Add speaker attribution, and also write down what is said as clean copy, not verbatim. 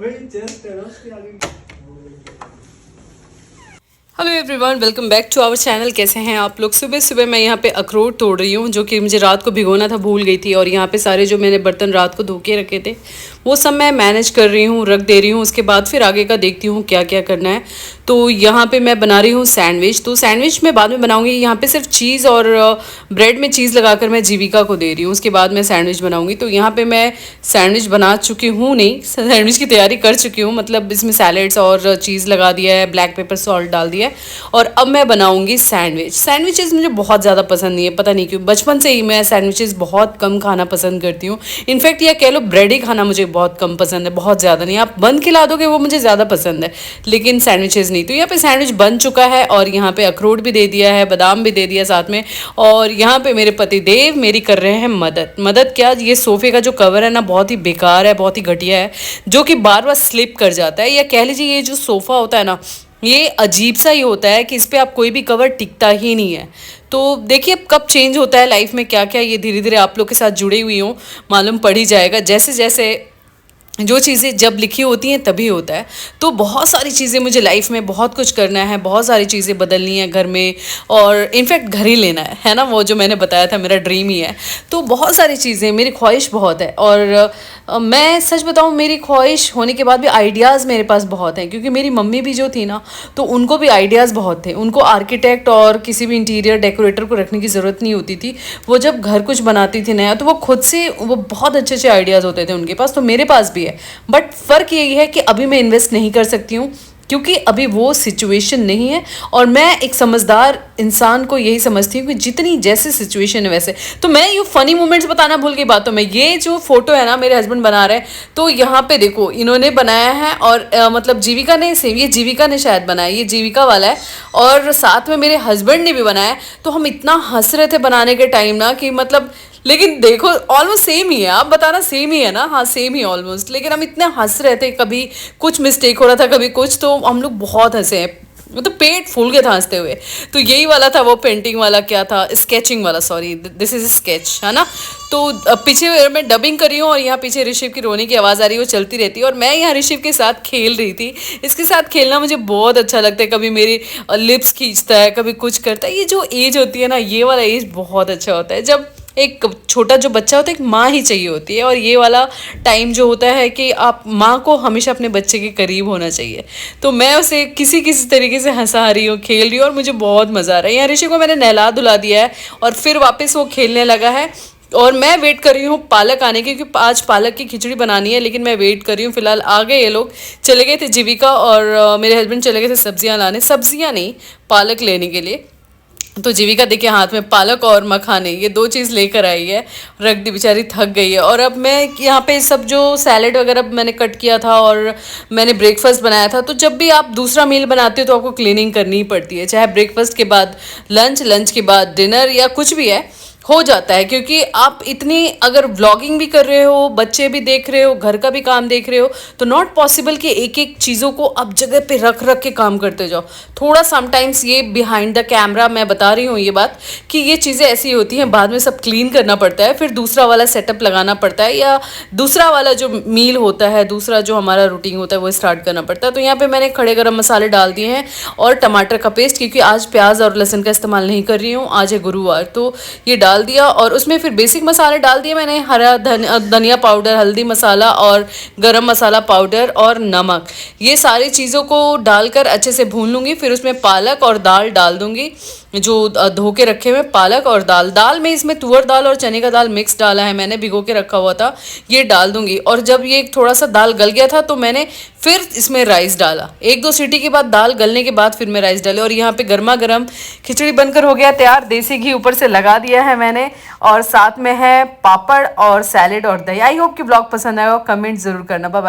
Speaker 1: Hello everyone, welcome back to our channel. कैसे हैं आप लोग? सुबह सुबह मैं यहाँ पे अखरोट तोड़ रही हूँ, जो कि मुझे रात को भिगोना था, भूल गई थी। और यहाँ पे सारे जो मैंने बर्तन रात को धो के रखे थे वो सब मैं मैनेज कर रही हूँ, रख दे रही हूँ। उसके बाद फिर आगे का देखती हूँ क्या क्या करना है। तो यहाँ पे मैं बना रही हूँ सैंडविच। तो सैंडविच मैं बाद में बनाऊँगी। यहाँ पे सिर्फ चीज़ और ब्रेड में चीज़ लगाकर मैं जीविका को दे रही हूँ। उसके बाद मैं सैंडविच बनाऊँगी। तो यहाँ पे मैं सैंडविच बना चुकी हूँ, नहीं सैंडविच की तैयारी कर चुकी हूँ। मतलब इसमें सैलेड्स और चीज़ लगा दिया है, ब्लैक पेपर सॉल्ट डाल दिया है। और अब मैं बनाऊँगी सैंडविच। सैंडविचेस मुझे बहुत ज़्यादा पसंद नहीं है, पता नहीं क्यों। बचपन से ही मैं सैंडविचेस बहुत कम खाना पसंद करती हूँ। इनफैक्ट या कह लो ब्रेड ही खाना मुझे बहुत कम पसंद है, बहुत ज़्यादा नहीं। आप बन खिला दोगे वो मुझे ज़्यादा पसंद है, लेकिन सैंडविचेस नहीं। तो यहाँ पे सैंडविच बन चुका है और यहाँ पे अखरोट भी दे दिया है, बादाम भी दे दिया साथ में। और यहाँ पे मेरे पति देव मेरी कर रहे हैं मदद क्या, ये सोफे का जो कवर है ना, बहुत ही बेकार है, बहुत ही घटिया है, जो कि बार बार स्लिप कर जाता है। या कह लीजिए ये जो सोफ़ा होता है ना, ये अजीब सा ही होता है कि इस पर आप कोई भी कवर टिकता ही नहीं है। तो देखिए अब कब चेंज होता है लाइफ में क्या क्या, ये धीरे धीरे आप लोग के साथ जुड़ी हुई हूँ, मालूम पड़ ही जाएगा। जैसे जैसे जो चीज़ें जब लिखी होती हैं तभी होता है। तो बहुत सारी चीज़ें मुझे लाइफ में बहुत कुछ करना है, बहुत सारी चीज़ें बदलनी है घर में, और इनफैक्ट घर ही लेना है ना, वो जो मैंने बताया था मेरा ड्रीम ही है। तो बहुत सारी चीज़ें, मेरी ख्वाहिश बहुत है। और मैं सच बताऊँ, मेरी ख्वाहिश होने के बाद भी आइडियाज़ मेरे पास बहुत हैं, क्योंकि मेरी मम्मी भी जो थी ना, तो उनको भी आइडियाज़ बहुत थे। उनको आर्किटेक्ट और किसी भी इंटीरियर डेकोरेटर को रखने की ज़रूरत नहीं होती थी। वो जब घर कुछ बनाती थी नया, तो वो खुद से, वो बहुत अच्छे अच्छे आइडियाज़ होते थे उनके पास। तो मेरे पास भी है, बट फ़र्क यही है कि अभी मैं इन्वेस्ट नहीं कर सकती हूँ, क्योंकि अभी वो सिचुएशन नहीं है। और मैं एक समझदार इंसान को यही समझती हूँ कि जितनी जैसे सिचुएशन है वैसे। तो मैं ये फ़नी मोमेंट्स बताना भूल गई बातों में। ये जो फोटो है ना, मेरे हस्बैंड बना रहे हैं, तो यहाँ पे देखो इन्होंने बनाया है। और मतलब जीविका ने, सेम ये जीविका ने शायद बनाया, ये जीविका वाला है। और साथ में मेरे हस्बैंड ने भी बनाया। तो हम इतना हंस रहे थे बनाने के टाइम ना, कि मतलब, लेकिन देखो ऑलमोस्ट सेम ही है। आप बताना सेम ही है ना? हाँ सेम ही ऑलमोस्ट। लेकिन हम इतने हंस रहे थे, कभी कुछ मिस्टेक हो रहा था, कभी कुछ, तो हम लोग बहुत हंसे हैं। मतलब पेट फूल गया था हंसते हुए। तो यही वाला था वो पेंटिंग वाला, क्या था, स्केचिंग वाला, सॉरी दिस इज स्केच, है ना। तो पीछे मैं डबिंग कर रही हूँ और यहाँ पीछे ऋषिव की रोने की आवाज़ आ रही है, वो चलती रहती है। और मैं यहाँ ऋषिव के साथ खेल रही थी। इसके साथ खेलना मुझे बहुत अच्छा लगता है। कभी मेरी लिप्स खींचता है, कभी कुछ करता है। ये जो एज होती है ना, ये वाला एज बहुत अच्छा होता है, जब एक छोटा जो बच्चा होता है, एक माँ ही चाहिए होती है। और ये वाला टाइम जो होता है कि आप माँ को हमेशा अपने बच्चे के करीब होना चाहिए। तो मैं उसे किसी किसी तरीके से हंसा रही हूँ, खेल रही हूँ, और मुझे बहुत मज़ा आ रहा है। यहाँ ऋषि को मैंने नहला धुला दिया है और फिर वापस वो खेलने लगा है। और मैं वेट कर रही हूँ पालक आने की, क्योंकि आज पालक की खिचड़ी बनानी है। लेकिन मैं वेट कर रही हूँ। फिलहाल आ गए ये लोग, चले गए थे जीविका और मेरे हस्बैंड चले गए थे सब्जियाँ लाने, सब्जियाँ नहीं पालक लेने के लिए। तो जीविका देखिए हाथ में पालक और मखाने, ये दो चीज़ लेकर आई है, रख दी, बेचारी थक गई है। और अब मैं यहाँ पे सब जो सैलेड वगैरह मैंने कट किया था और मैंने ब्रेकफास्ट बनाया था। तो जब भी आप दूसरा मील बनाते हो तो आपको क्लीनिंग करनी ही पड़ती है, चाहे ब्रेकफास्ट के बाद लंच, लंच के बाद डिनर, या कुछ भी है, हो जाता है। क्योंकि आप इतनी अगर व्लॉगिंग भी कर रहे हो, बच्चे भी देख रहे हो, घर का भी काम देख रहे हो, तो नॉट पॉसिबल कि एक एक चीज़ों को आप जगह पे रख रख के काम करते जाओ। थोड़ा समटाइम्स ये बिहाइंड द कैमरा मैं बता रही हूँ ये बात, कि ये चीज़ें ऐसी होती हैं, बाद में सब क्लीन करना पड़ता है, फिर दूसरा वाला सेटअप लगाना पड़ता है, या दूसरा वाला जो मील होता है, दूसरा जो हमारा रूटीन होता है, वो स्टार्ट करना पड़ता है। तो यहाँ पर मैंने खड़े गरम मसाले डाल दिए हैं और टमाटर का पेस्ट, क्योंकि आज प्याज और लहसुन का इस्तेमाल नहीं कर रही हूँ, आज है गुरुवार। तो ये डाल दिया और उसमें फिर बेसिक मसाले डाल दिए मैंने, हरा धनिया पाउडर, हल्दी मसाला और गरम मसाला पाउडर और नमक। ये सारी चीज़ों को डालकर अच्छे से भून लूँगी। फिर उसमें पालक और दाल डाल दूँगी, जो धो के रखे हुए पालक और दाल में इसमें तुअर दाल और चने का दाल मिक्स डाला है मैंने, भिगो के रखा हुआ था, ये डाल दूँगी। और जब ये थोड़ा सा दाल गल गया था तो मैंने फिर इसमें राइस डाला। एक दो सीटी के बाद, दाल गलने के बाद फिर मैं राइस डाले। और यहाँ पे गर्मा गर्म खिचड़ी बनकर हो गया तैयार। देसी घी ऊपर से लगा दिया है मैंने, और साथ में है पापड़ और सैलेड और दही। आई होप कि ब्लॉग पसंद आएगा, कमेंट ज़रूर करना। Bye bye.